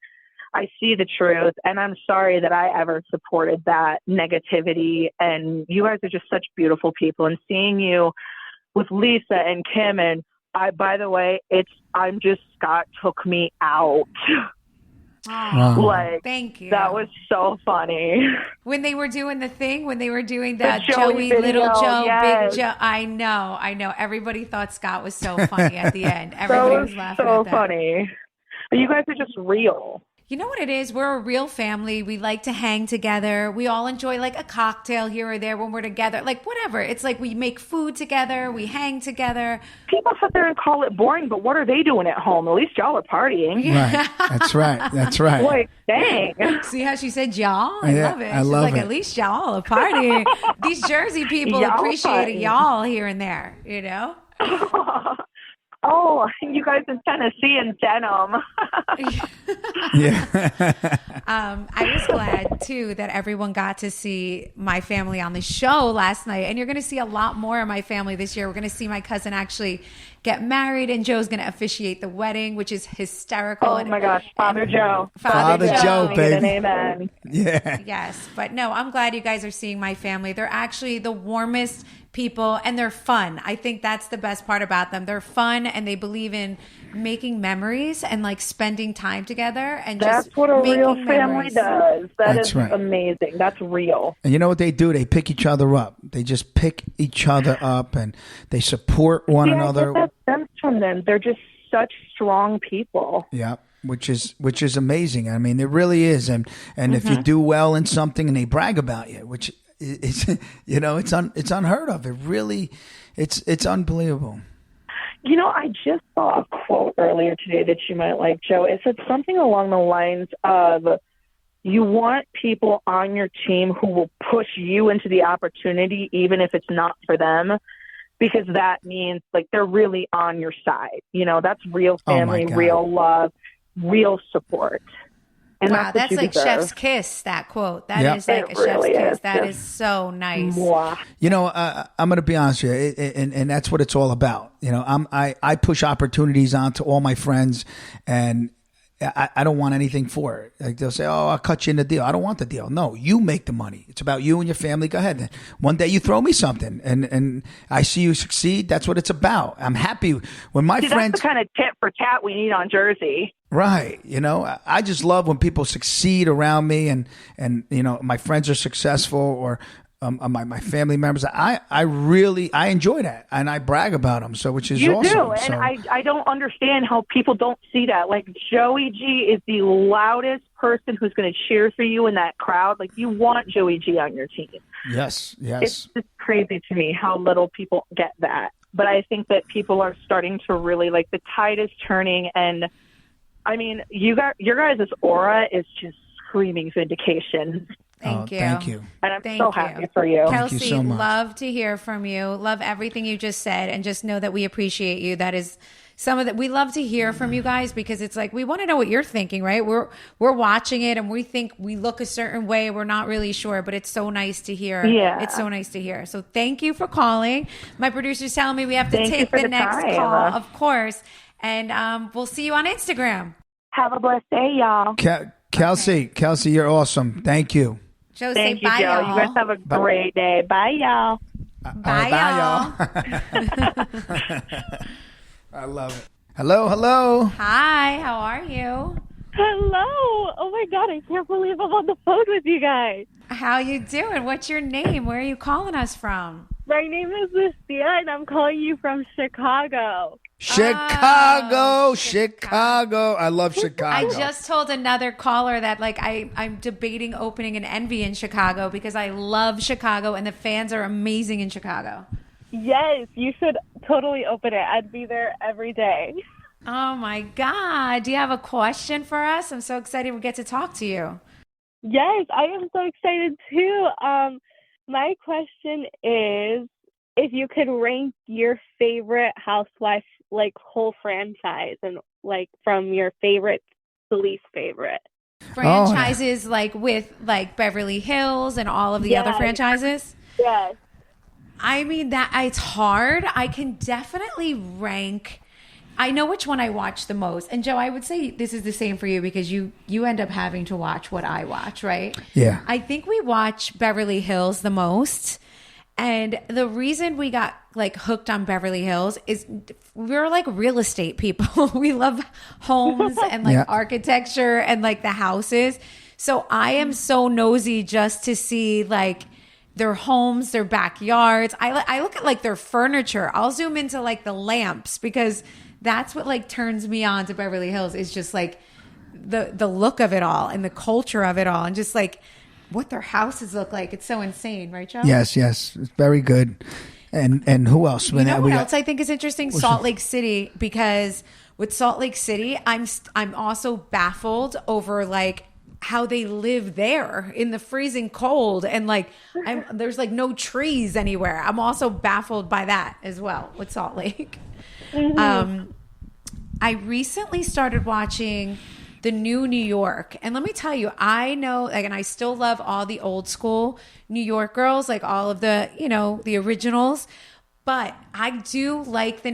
I see the truth, and I'm sorry that I ever supported that negativity. And you guys are just such beautiful people, and seeing you with Lisa and Kim, and by the way, Scott took me out. Oh, thank you. That was so funny. When they were doing the thing, when they were doing that Joey Joey, video, Little Joe, yes. Big Joe. I know. Everybody thought Scott was so funny at the end. Everybody was laughing so at that. Funny. You guys are just real. You know what it is? We're a real family. We like to hang together. We all enjoy like a cocktail here or there when we're together. Like whatever. It's like we make food together. We hang together. People sit there and call it boring, but what are they doing at home? At least y'all are partying. Right. That's right. Like, dang. See how she said y'all? I love it. I love She's like, it. at least y'all are partying. These Jersey people Y'all appreciate partying. y'all here and there, Oh, you guys in Tennessee and denim. I was glad too that everyone got to see my family on the show last night, and you're going to see a lot more of my family this year. We're going to see my cousin actually get married, and Joe's going to officiate the wedding, which is hysterical. Oh my gosh, Father Joe. Father Joe, baby. Amen. Yeah. Yes, but no, I'm glad you guys are seeing my family. They're actually the warmest people, and they're fun. I think that's the best part about them. They're fun, and they believe in making memories and like spending time together. And that's just what a real making family memories. does. That's is right. Amazing. That's real. And you know what they do? They pick each other up. They just pick each other up, and they support one another. I get that sense from them. They're just such strong people. Yeah. Which is amazing. I mean, it really is. And if you do well in something and they brag about you, which is, it's unheard of. It really, it's unbelievable. I just saw a quote earlier today that you might like, Joe. It said something along the lines of, you want people on your team who will push you into the opportunity, even if it's not for them, because that means like they're really on your side. That's real family, real love, real support. And wow, that's like deserve. chef's kiss, that quote. That is like a chef's kiss. That is so nice. Mwah. I'm going to be honest with you, and that's what it's all about. I push opportunities onto all my friends, and I don't want anything for it. Like they'll say, "Oh, I'll cut you in the deal." I don't want the deal. No, you make the money. It's about you and your family. Go ahead. One day you throw me something, and I see you succeed. That's what it's about. I'm happy when my friends. That's the kind of tit for tat we need on Jersey. Right. I just love when people succeed around me, and my friends are successful, or my family members. I really enjoy that, and I brag about them. So, which is you awesome. do, and I don't understand how people don't see that. Like Joey G is the loudest person who's going to cheer for you in that crowd. Like you want Joey G on your team. Yes. It's just crazy to me how little people get that. But I think that people are starting to really like the tide is turning, and I mean, your guys' aura is just screaming vindication. Thank you. Thank you. And I'm so happy for you. Kelsey, Thank you so much. love to hear from you. Love everything you just said, and just know that we appreciate you. That is some of that. We love to hear from you guys, because it's like we want to know what you're thinking, right? We're watching it, and we think we look a certain way. We're not really sure, but it's so nice to hear. Yeah. It's so nice to hear. So thank you for calling. My producer's telling me we have to Thank you take for the the next time. call, of course. And we'll see you on Instagram. Have a blessed day, y'all. Kelsey, you're awesome. Thank you. Joe, Thank say you, bye, Joe. y'all. You guys have a great day. Bye, y'all. Bye, I love it. Hello. Hi, how are you? Hello. Oh my God, I can't believe I'm on the phone with you guys. How you doing? What's your name? Where are you calling us from? My name is Lucia, and I'm calling you from Chicago. Chicago. I love Chicago. I just told another caller that like I'm debating opening an Envy in Chicago because I love Chicago and the fans are amazing in Chicago. Yes, you should totally open it. I'd be there every day. Oh my God. Do you have a question for us? I'm so excited we get to talk to you. Yes, I am so excited too. My question is if you could rank your favorite Housewife like whole franchise and like from your favorite to least favorite. Franchises like with like Beverly Hills and all of the other franchises? Yes. I mean, that it's hard. I can definitely rank. I know which one I watch the most. And Joe, I would say this is the same for you because you end up having to watch what I watch, right? Yeah. I think we watch Beverly Hills the most. And the reason we got like hooked on Beverly Hills is we're like real estate people. We love homes and like architecture and like the houses. So I am so nosy just to see like their homes, their backyards. I look at like their furniture. I'll zoom into like the lamps because that's what like turns me on to Beverly Hills is just like the look of it all and the culture of it all and just like what their houses look like. It's so insane, right, Joe? Yes. It's very good. And who else? You know what else I think is interesting? Salt Lake City, because with Salt Lake City, I'm also baffled over like how they live there in the freezing cold and like there's like no trees anywhere. I'm also baffled by that as well with Salt Lake. Mm-hmm. I recently started watching the new New York. And let me tell you, I know, like, and I still love all the old school New York girls, like all of the, you know, the originals. But I do love the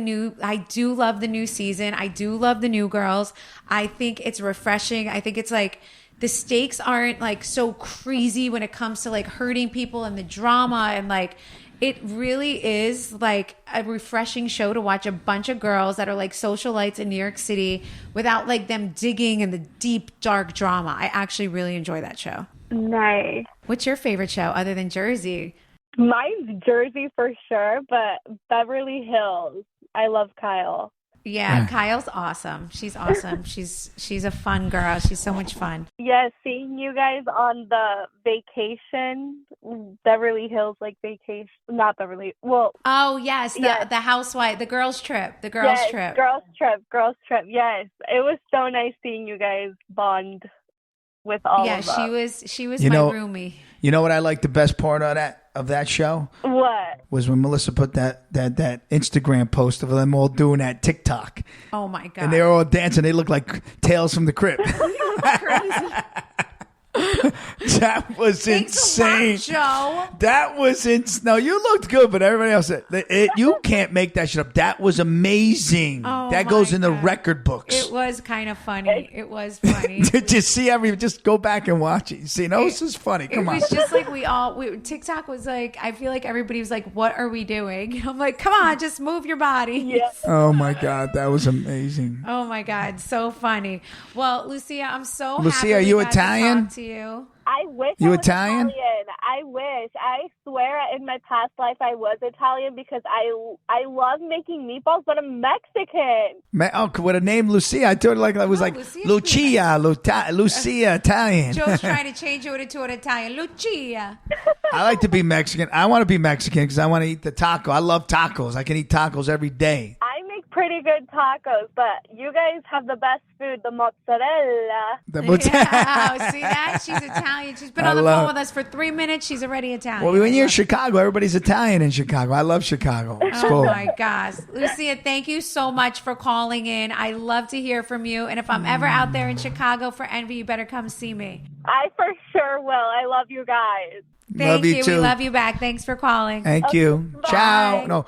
new season. I do love the new girls. I think it's refreshing. I think it's like the stakes aren't like so crazy when it comes to like hurting people and the drama and like, it really is like a refreshing show to watch a bunch of girls that are like socialites in New York City without like them digging in the deep, dark drama. I actually really enjoy that show. Nice. What's your favorite show other than Jersey? Mine's Jersey for sure, but Beverly Hills. I love Kyle. Yeah, Kyle's awesome. She's awesome. She's a fun girl. She's so much fun. Yeah, seeing you guys on the vacation, Beverly Hills, like vacation, not Beverly. Well. Oh yes, the housewife, the girls trip. Girls trip. Yes, it was so nice seeing you guys bond with all of us. Yeah, she was my roomie. You know what I like the best part of that show? What? Was when Melissa put that Instagram post of them all doing that TikTok. Oh my God. And they were all dancing. They look like Tales from the Crypt. That was insane. Joe. That was insane. No, you looked good, but everybody else said you can't make that shit up. That was amazing. Oh, that goes in the record books. It was kind of funny. It was funny. Did you see just go back and watch it? You see, this is funny. Come on. It was just like TikTok was like, I feel like everybody was like, what are we doing? I'm like, come on, just move your body. Yes. Oh my God, that was amazing. Oh my God, so funny. Well, Lucia, I'm so Lucia, happy are you we got Italian? to talk to you. I wish you I was Italian? I wish. I swear in my past life I was Italian because I love making meatballs, but I'm Mexican. With a name Lucia, I told her like I was Lucia, Italian. Joe's trying to change it into an Italian. Lucia. I like to be Mexican. I want to be Mexican because I want to eat the taco. I love tacos. I can eat tacos every day. I make pretty good tacos, but you guys have the best food, the mozzarella. Yeah, see that? She's Italian. She's been on the phone with us for 3 minutes. She's already Italian. Well, when you're in Chicago, everybody's Italian in Chicago. I love Chicago. It's cool. My gosh. Lucia, thank you so much for calling in. I love to hear from you. And if I'm ever out there in Chicago for Envy, you better come see me. I for sure will. I love you guys. Thank you. Too. We love you back. Thanks for calling. Thank you. Bye. Ciao. No.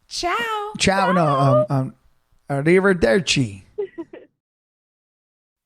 Ciao. Ciao. No. Arrivederci.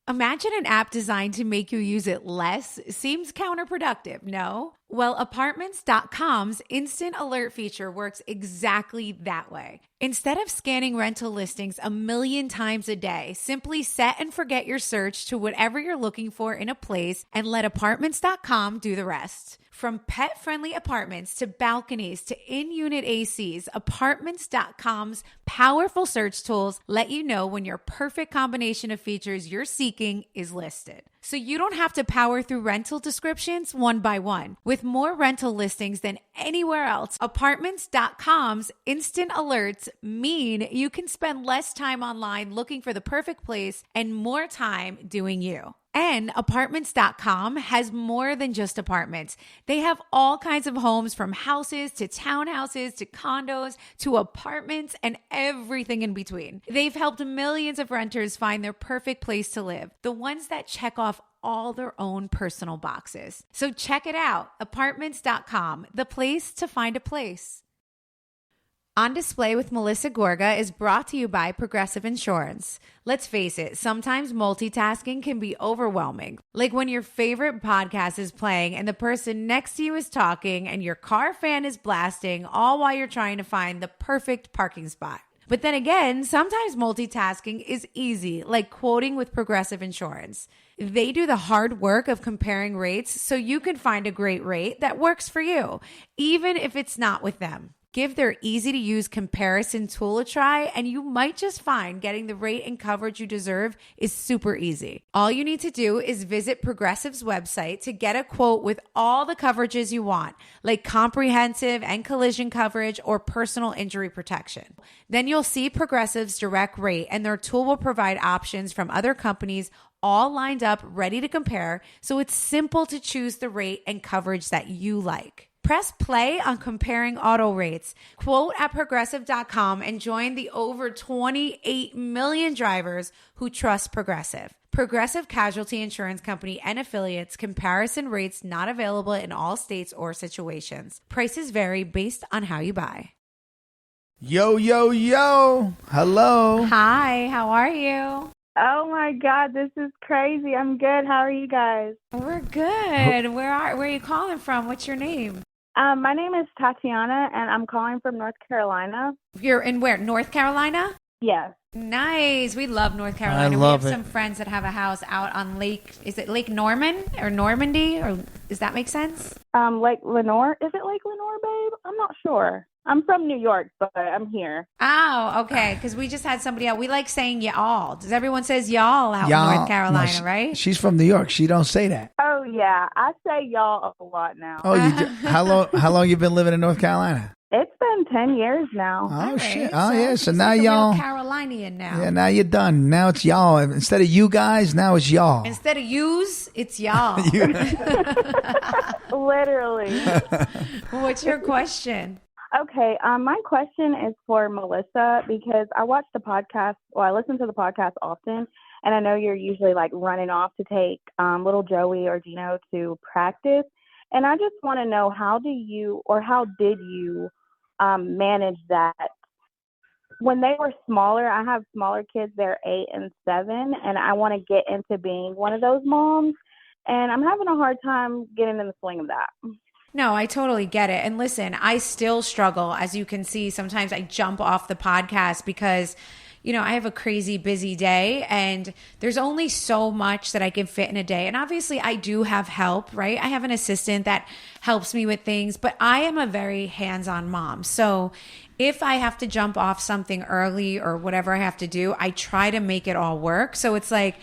Imagine an app designed to make you use it less. Seems counterproductive, no? Well, Apartments.com's instant alert feature works exactly that way. Instead of scanning rental listings a million times a day, simply set and forget your search to whatever you're looking for in a place and let Apartments.com do the rest. From pet-friendly apartments to balconies to in-unit ACs, Apartments.com's powerful search tools let you know when your perfect combination of features you're seeking is listed. So you don't have to power through rental descriptions one by one. With more rental listings than anywhere else, Apartments.com's instant alerts mean you can spend less time online looking for the perfect place and more time doing you. And Apartments.com has more than just apartments. They have all kinds of homes, from houses to townhouses to condos to apartments and everything in between. They've helped millions of renters find their perfect place to live, the ones that check off all their own personal boxes. So check it out. Apartments.com, the place to find a place. On Display with Melissa Gorga is brought to you by Progressive Insurance. Let's face it, sometimes multitasking can be overwhelming. Like when your favorite podcast is playing and the person next to you is talking and your car fan is blasting, all while you're trying to find the perfect parking spot. But then again, sometimes multitasking is easy, like quoting with Progressive Insurance. They do the hard work of comparing rates so you can find a great rate that works for you, even if it's not with them. Give their easy-to-use comparison tool a try, and you might just find getting the rate and coverage you deserve is super easy. All you need to do is visit Progressive's website to get a quote with all the coverages you want, like comprehensive and collision coverage or personal injury protection. Then you'll see Progressive's direct rate, and their tool will provide options from other companies all lined up, ready to compare, so it's simple to choose the rate and coverage that you like. Press play on comparing auto rates. Quote at Progressive.com and join the over 28 million drivers who trust Progressive. Progressive Casualty Insurance Company and Affiliates. Comparison rates not available in all states or situations. Prices vary based on how you buy. Yo, yo, yo. Hello. Hi, how are you? Oh my God, this is crazy. I'm good. How are you guys? We're good. Where are you calling from? What's your name? My name is Tatiana, and I'm calling from North Carolina. You're in where? North Carolina? Yes. Nice. We love North Carolina. I love we have it. some friends that have a house out on Lake, is it Lake Norman or Normandy? Or does that make sense? Lake Lenore. Is it Lake Lenore, babe? I'm not sure. I'm from New York, but I'm here. Oh, okay. Because we just had somebody out. We like saying y'all. Does everyone says y'all out Y'all. in North Carolina, No, right? She's from New York. She don't say that. Oh, yeah. I say y'all a lot now. Oh, you do? How long you been living in North Carolina? It's been 10 years now. Oh, All right. shit. Oh, yeah. So she's now like a real y'all. Carolinian now. Yeah, now you're done. Now it's y'all. Instead of you guys, now it's y'all. Instead of yous, it's y'all. Literally. What's your question? Okay, my question is for Melissa, because I watch the podcast, well, I listen to the podcast often, and I know you're usually like running off to take little Joey or Gino to practice. And I just want to know, how did you manage that? When they were smaller, I have smaller kids, they're 8 and 7, and I want to get into being one of those moms, and I'm having a hard time getting in the swing of that. No, I totally get it. And listen, I still struggle. As you can see, sometimes I jump off the podcast because, you know, I have a crazy busy day and there's only so much that I can fit in a day. And obviously I do have help, right? I have an assistant that helps me with things, but I am a very hands-on mom. So if I have to jump off something early or whatever I have to do, I try to make it all work. So it's like,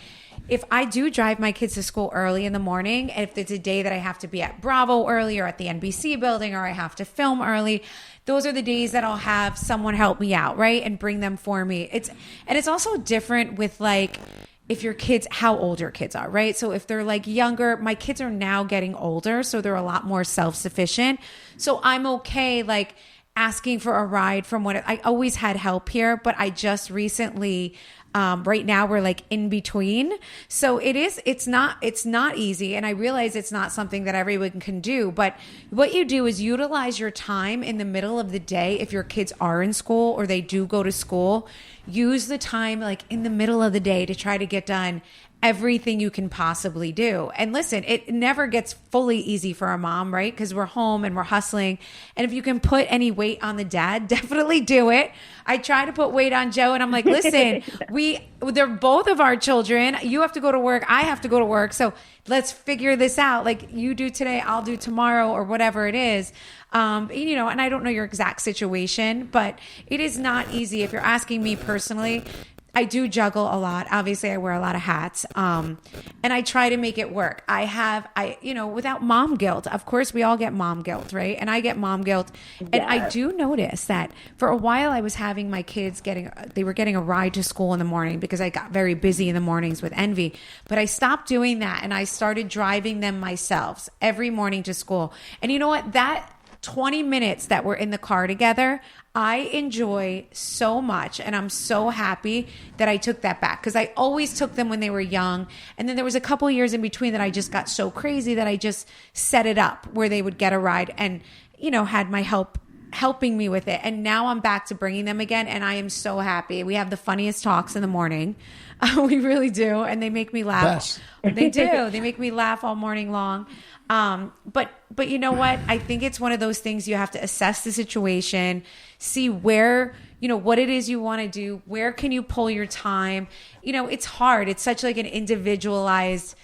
if I do drive my kids to school early in the morning, if it's a day that I have to be at Bravo early or at the NBC building or I have to film early, those are the days that I'll have someone help me out, right? And bring them for me. It's also different with like, if your kids, how old your kids are, right? So if they're like younger, my kids are now getting older, so they're a lot more self-sufficient. So I'm okay like asking for a ride from I always had help here, but I just recently right now we're like in between. So it's not easy. And I realize it's not something that everyone can do, but what you do is utilize your time in the middle of the day. If your kids are in school or they do go to school, use the time like in the middle of the day to try to get done everything you can possibly do. And listen, it never gets fully easy for a mom, right? Because we're home and we're hustling. And if you can put any weight on the dad, definitely do it. I try to put weight on Joe, and I'm like, listen, they're both of our children. You have to go to work. I have to go to work. So let's figure this out. Like, you do today, I'll do tomorrow, or whatever it is. You know, and I don't know your exact situation, but it is not easy. If you're asking me personally, I do juggle a lot. Obviously, I wear a lot of hats. And I try to make it work. You know, without mom guilt. Of course, we all get mom guilt, right? And I get mom guilt. And I do notice that for a while I was having my kids they were getting a ride to school in the morning because I got very busy in the mornings with Envy. But I stopped doing that and I started driving them myself every morning to school. And you know what? That 20 minutes that we're in the car together, I enjoy so much, and I'm so happy that I took that back, because I always took them when they were young, and then there was a couple years in between that I just got so crazy that I just set it up where they would get a ride and, you know, had my helping me with it. And now I'm back to bringing them again, and I am so happy. We have the funniest talks in the morning. We really do, and they make me laugh. They do. They make me laugh all morning long. But you know what? I think it's one of those things you have to assess the situation, see where, you know, what it is you want to do, where can you pull your time. You know, it's hard. It's such like an individualized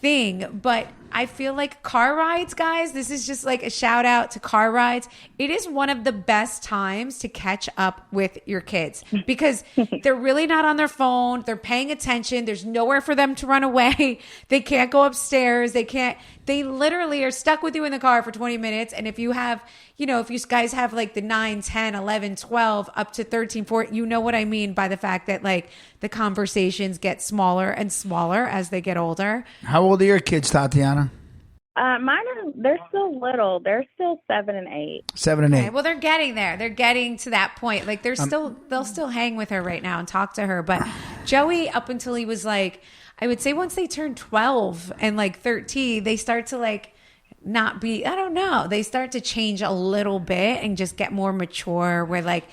thing, but I feel like car rides, guys, this is just like a shout out to car rides. It is one of the best times to catch up with your kids because they're really not on their phone. They're paying attention. There's nowhere for them to run away. They can't go upstairs. They literally are stuck with you in the car for 20 minutes. And if you have, you know, if you guys have like the 9, 10, 11, 12, up to 13, 14, you know what I mean by the fact that like the conversations get smaller and smaller as they get older. How old are your kids, Tatiana? They're still little. They're still 7 and 8. 7 and 8. Okay, well, they're getting there. They're getting to that point. Like they'll still hang with her right now and talk to her. But Joey, up until he was like, I would say once they turn 12 and like 13, they start to like not be, I don't know. They start to change a little bit and just get more mature where like,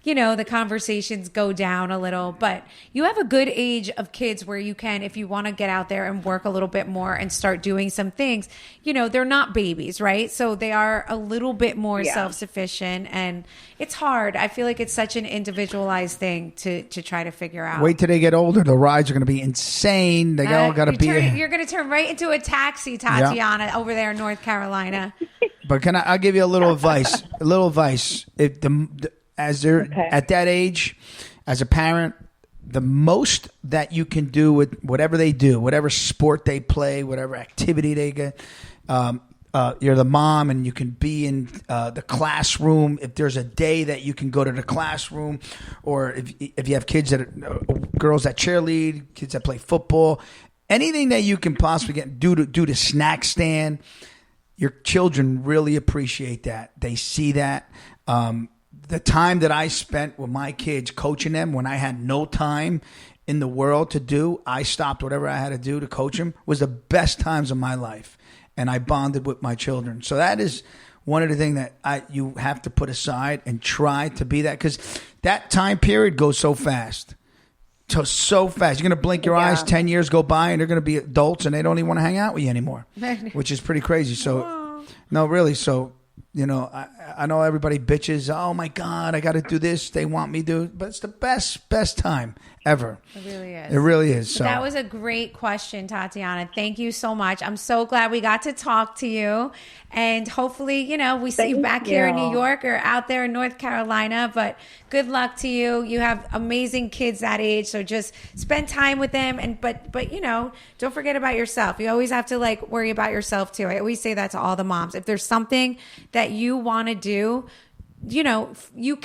you know, the conversations go down a little, but you have a good age of kids where you can, if you want to get out there and work a little bit more and start doing some things, you know, they're not babies, right? So they are a little bit more self-sufficient, and it's hard. I feel like it's such an individualized thing to try to figure out. Wait till they get older. The rides are going to be insane. They all got to be. You're going to turn right into a taxi, Tatiana, over there in North Carolina. But I'll give you a little advice. If as they're at that age, as a parent, the most that you can do with whatever they do, whatever sport they play, whatever activity they get, you're the mom and you can be in the classroom. If there's a day that you can go to the classroom, or if you have kids girls that cheerlead, kids that play football, anything that you can possibly do to snack stand, your children really appreciate that. They see that. The time that I spent with my kids coaching them when I had no time in the world to do, I stopped whatever I had to do to coach them, was the best times of my life. And I bonded with my children. So that is one of the things that you have to put aside and try to be that, because that time period goes so fast. So fast. You're going to blink your eyes, 10 years go by, and they're going to be adults and they don't even want to hang out with you anymore, which is pretty crazy. So, no, really. So, you know, I know everybody bitches, oh my God, I got to do this. They want me to, but it's the best time ever. It really is. It really is. So that was a great question, Tatiana. Thank you so much. I'm so glad we got to talk to you. And hopefully, you know, we see you back here in New York or out there in North Carolina. But good luck to you. You have amazing kids that age. So just spend time with them. And but you know, don't forget about yourself. You always have to like worry about yourself too. I always say that to all the moms. If there's something that you want to do, you know, you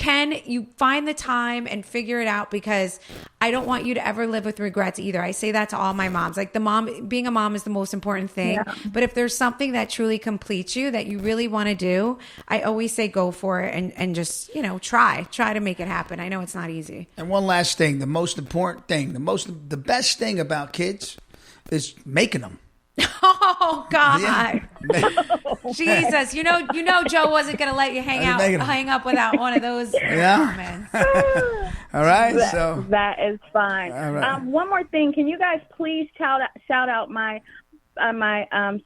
find the time and figure it out, because I don't want you to ever live with regrets either. I say that to all my moms. Like being a mom is the most important thing. Yeah. But if there's something that truly completes you that you really want to do, I always say go for it and just, you know, try to make it happen. I know it's not easy. And one last thing, the most important thing, the best thing about kids is making them. Oh God! Yeah. Jesus, you know, Joe wasn't going to let you hang up without one of those comments. All right. That is fine. All right. One more thing. Can you guys please shout out my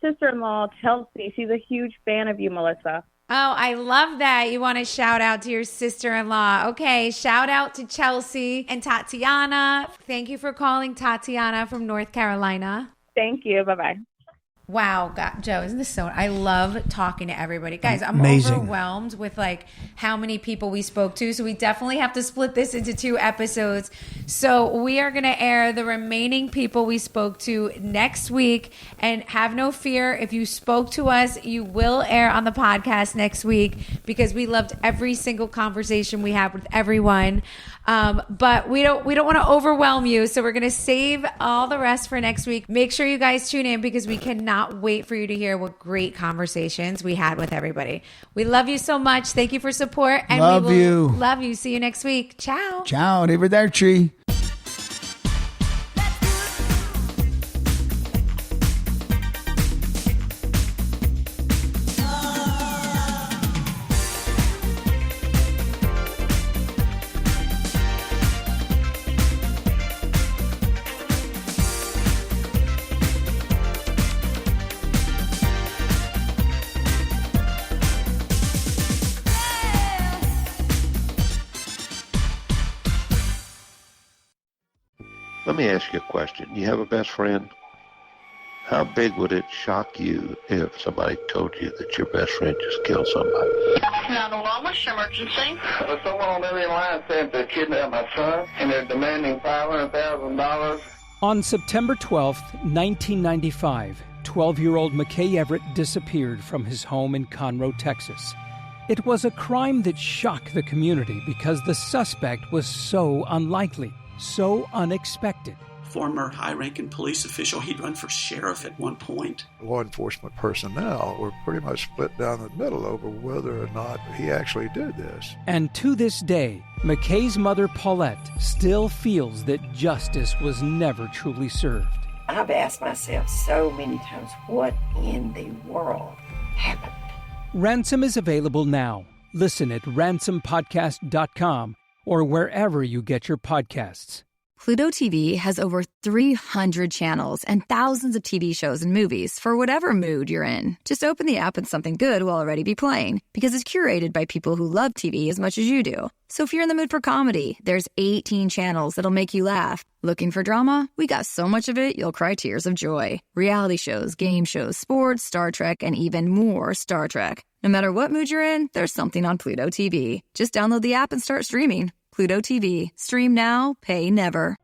sister-in-law, Kelsey? She's a huge fan of you, Melissa. Oh, I love that. You want to shout out to your sister-in-law. Okay, shout out to Chelsea and Tatiana. Thank you for calling, Tatiana from North Carolina. Thank you. Bye-bye. Wow, God, Joe, isn't this so? I love talking to everybody. Guys, I'm Amazing. overwhelmed with like how many people we spoke to. So we definitely have to split this into 2 episodes. So we are going to air the remaining people we spoke to next week. And have no fear, if you spoke to us, you will air on the podcast next week because we loved every single conversation we had with everyone. But we don't want to overwhelm you. So we're going to save all the rest for next week. Make sure you guys tune in because we cannot wait for you to hear what great conversations we had with everybody. We love you so much. Thank you for support. And love you. Love you. See you next week. Ciao. Ciao. Arrivederci. Let me ask you a question. You have a best friend? How big would it shock you if somebody told you that your best friend just killed somebody? 911, what's your emergency? Someone on the other line said they kidnapped my son, and they're demanding $500,000. On September 12th, 1995, 12-year-old McKay Everett disappeared from his home in Conroe, Texas. It was a crime that shocked the community because the suspect was so unlikely, so unexpected. Former high-ranking police official, he'd run for sheriff at one point. Law enforcement personnel were pretty much split down the middle over whether or not he actually did this. And to this day, McKay's mother, Paulette, still feels that justice was never truly served. I've asked myself so many times, what in the world happened? Ransom is available now. Listen at ransompodcast.com or wherever you get your podcasts. Pluto TV has over 300 channels and thousands of TV shows and movies for whatever mood you're in. Just open the app and something good will already be playing because it's curated by people who love TV as much as you do. So if you're in the mood for comedy, there's 18 channels that'll make you laugh. Looking for drama? We got so much of it, you'll cry tears of joy. Reality shows, game shows, sports, Star Trek, and even more Star Trek. No matter what mood you're in, there's something on Pluto TV. Just download the app and start streaming. Pluto TV. Stream now, pay never.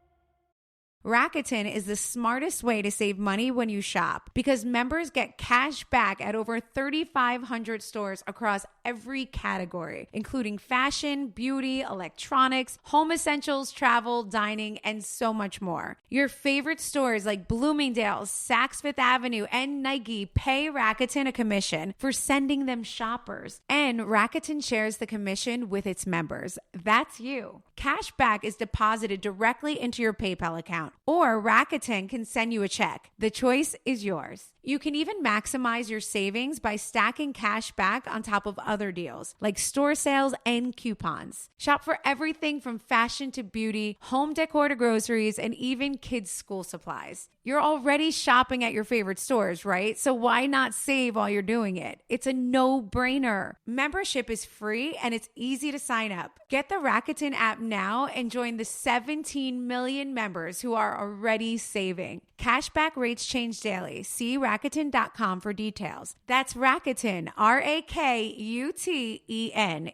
Rakuten is the smartest way to save money when you shop because members get cash back at over 3,500 stores across every category, including fashion, beauty, electronics, home essentials, travel, dining, and so much more. Your favorite stores like Bloomingdale's, Saks Fifth Avenue, and Nike pay Rakuten a commission for sending them shoppers. And Rakuten shares the commission with its members. That's you. Cash back is deposited directly into your PayPal account, or Rakuten can send you a check. The choice is yours. You can even maximize your savings by stacking cash back on top of other deals, like store sales and coupons. Shop for everything from fashion to beauty, home decor to groceries, and even kids' school supplies. You're already shopping at your favorite stores, right? So why not save while you're doing it? It's a no-brainer. Membership is free and it's easy to sign up. Get the Rakuten app now and join the 17 million members who are already saving. Cashback rates change daily. See Rakuten.com for details. That's Rakuten, Rakuten.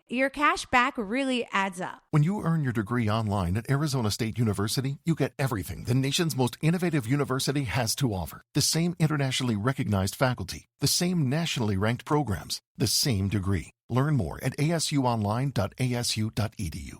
Your cashback really adds up. When you earn your degree online at Arizona State University, you get everything the nation's most innovative university has to offer. The same internationally recognized faculty, the same nationally ranked programs, the same degree. Learn more at asuonline.asu.edu.